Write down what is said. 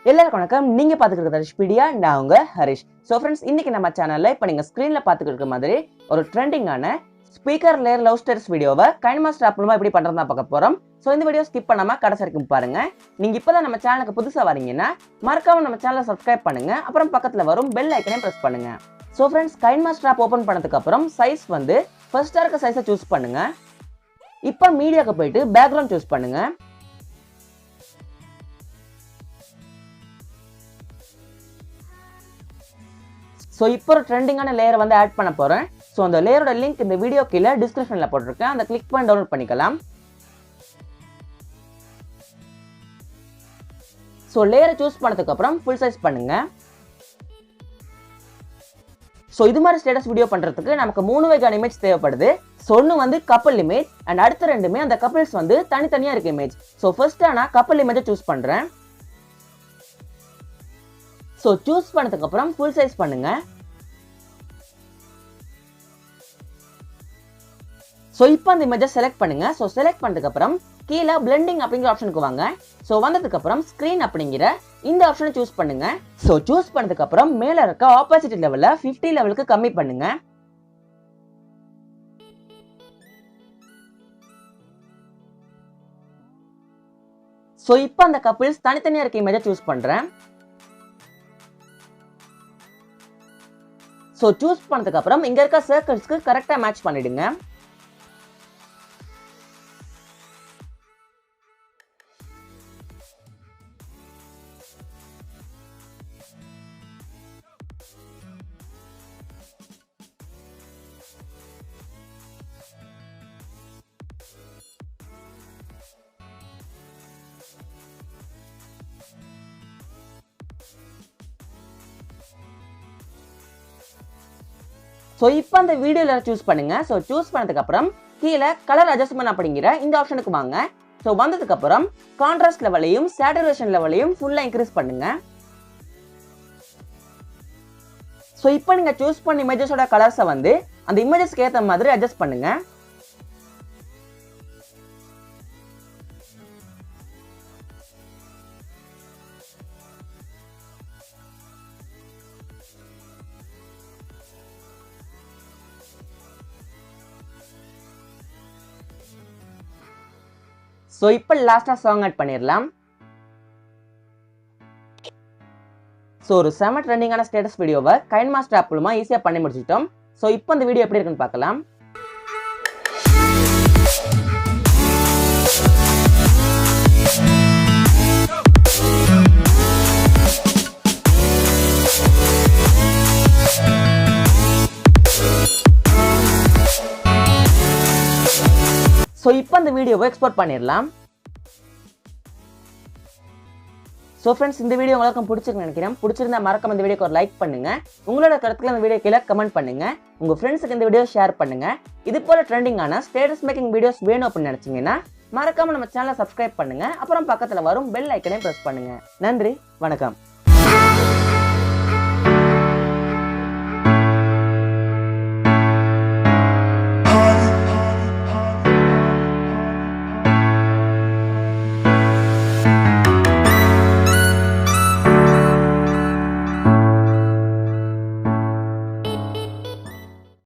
எல்லாருக்கும் வணக்கம். நீங்க பாத்துக்கிட்டு ஹரிஷ்பீடியா, நான் உங்க ஹரிஷ். ஸோ ஃப்ரெண்ட்ஸ், இன்னைக்கு நம்ம சேனல்ல இப்போ நீங்க ஸ்க்ரீன்ல பாத்துக்கிட்டு இருக்க மாதிரி ஒரு ட்ரெண்டிங்கான ஸ்பீக்கர் லேயர் லவ் ஸ்டேட்டஸ் வீடியோவை கைன்மாஸ்டர் ஆப் மூலமா எப்படி பண்றதா பார்க்க போறோம். ஸோ இந்த வீடியோ ஸ்கிப் பண்ணாம கடைசி வரைக்கும் பாருங்க. நீங்க இப்பதான் நம்ம சேனலுக்கு புதுசா வரீங்கன்னா மறக்காம நம்ம சேனலை சப்ஸ்கிரைப் பண்ணுங்க. அப்புறம் பக்கத்துல வரும் பெல் ஐக்கனையும் பிரஸ் பண்ணுங்க. So friends, KineMaster app open பண்ணதுக்கு அப்புறம் சைஸ் வந்து ஃபர்ஸ்டா இருக்க சைஸை சூஸ் பண்ணுங்க. இப்போ மீடியாக்கு போயிட்டு பேக்ரவுண்ட் சூஸ் பண்ணுங்க. ஸோ இப்போ ஒரு ட்ரெண்டிங்கான லேயர் வந்து ஆட் பண்ண போகிறேன். ஸோ அந்த லேயரோட லிங்க் இந்த வீடியோ கீழே டிஸ்கிரிப்ஷனில் போட்டிருக்கேன். அந்த கிளிக் பண்ணி டவுன்லோட் பண்ணிக்கலாம். ஸோ லேயரை சூஸ் பண்ணதுக்கு அப்புறம் ஃபுல் சைஸ் பண்ணுங்க. ஸோ இது மாதிரி ஸ்டேட்டஸ் வீடியோ பண்ணுறதுக்கு நமக்கு 3 வகையான இமேஜ் தேவைப்படுது. ஸோ ஒன்று வந்து கப்பல் இமேஜ் அண்ட் அடுத்த ரெண்டுமே அந்த கப்பல்ஸ் வந்து தனித்தனியாக இருக்க இமேஜ். ஸோ ஃபர்ஸ்ட்டாக நான் கப்பல் இமேஜை சூஸ் பண்ணுறேன். ஸோ சூஸ் பண்ணதுக்கு அப்புறம் ஃபுல் சைஸ் பண்ணுங்க. ஸோ இப்போ அந்த இமேஜை செலக்ட் பண்ணுங்க. ஸோ செலக்ட் பண்ணதுக்கு அப்புறம் கீழே பிளெண்டிங் அப்படிங்கிற ஆப்ஷனுக்கு வாங்க. ஸோ வந்ததுக்கு அப்புறம் ஸ்கிரீன் அப்படிங்கிற இந்த ஆப்ஷனை சூஸ் பண்ணுங்க. ஸோ சூஸ் பண்ணதுக்கு அப்புறம் மேல இருக்க ஆப்போசிட் லெவலை 50 லெவலுக்கு கம்மி பண்ணுங்க. ஸோ இப்போ அந்த கப்பிள்ஸ் தனித்தனியா இருக்க இமேஜை சூஸ் பண்றேன். ஸோ சூஸ் பண்ணதுக்கு அப்புறம் இங்க இருக்க சர்க்கிள்ஸ்க்கு கரெக்டா மேட்ச் பண்ணிடுங்க. ஸோ இப்போ அந்த வீடியோல சூஸ் பண்ணுங்க. ஸோ சூஸ் பண்ணதுக்கு அப்புறம் கீழே கலர் அட்ஜஸ்ட்மெண்ட் அப்படிங்கிற இந்த ஆப்ஷனுக்கு வாங்க. ஸோ வந்ததுக்கு அப்புறம் கான்ட்ராஸ்ட் லெவலையும் சேச்சுரேஷன் லெவலையும் ஃபுல்லா இன்க்ரீஸ் பண்ணுங்க. ஸோ இப்போ நீங்க சூஸ் பண்ண இமேஜஸோட கலர்ஸை வந்து அந்த இமேஜஸ்க்கு ஏற்ற மாதிரி அட்ஜஸ்ட் பண்ணுங்க. ஸோ இப்போ லாஸ்டா சாங் ஆட் பண்ணிடலாம். ஸோ ஒரு செம ட்ரெண்டிங்கான ஸ்டேட்டஸ் வீடியோவை கைன்மாஸ்டர் ஆப் மூலமா ஈஸியாக பண்ணி முடிச்சிட்டோம். ஸோ இப்போ இந்த வீடியோ எப்படி இருக்குன்னு பார்க்கலாம். ஸோ இப்போ அந்த வீடியோவை எக்ஸ்போர்ட் பண்ணிடலாம். ஸோ ஃப்ரெண்ட்ஸ், இந்த வீடியோ உங்களுக்கு பிடிச்சிருக்குன்னு நினைக்கிறேன். பிடிச்சிருந்தா மறக்காம இந்த வீடியோக்கு ஒரு லைக் பண்ணுங்க. உங்களோட கருத்துக்களை இந்த வீடியோ கீழே கமெண்ட் பண்ணுங்க. உங்க ஃப்ரெண்ட்ஸுக்கு இந்த வீடியோ ஷேர் பண்ணுங்க. இது போல ட்ரெண்டிங்கான ஸ்டேட்டஸ் மேக்கிங் வீடியோஸ் வேணும் அப்படின்னு நினைச்சீங்கன்னா மறக்காம நம்ம சேனலை சப்ஸ்கிரைப் பண்ணுங்க. அப்புறம் பக்கத்துல வரும் பெல் ஐக்கனையும் பிரஸ் பண்ணுங்க. நன்றி, வணக்கம்.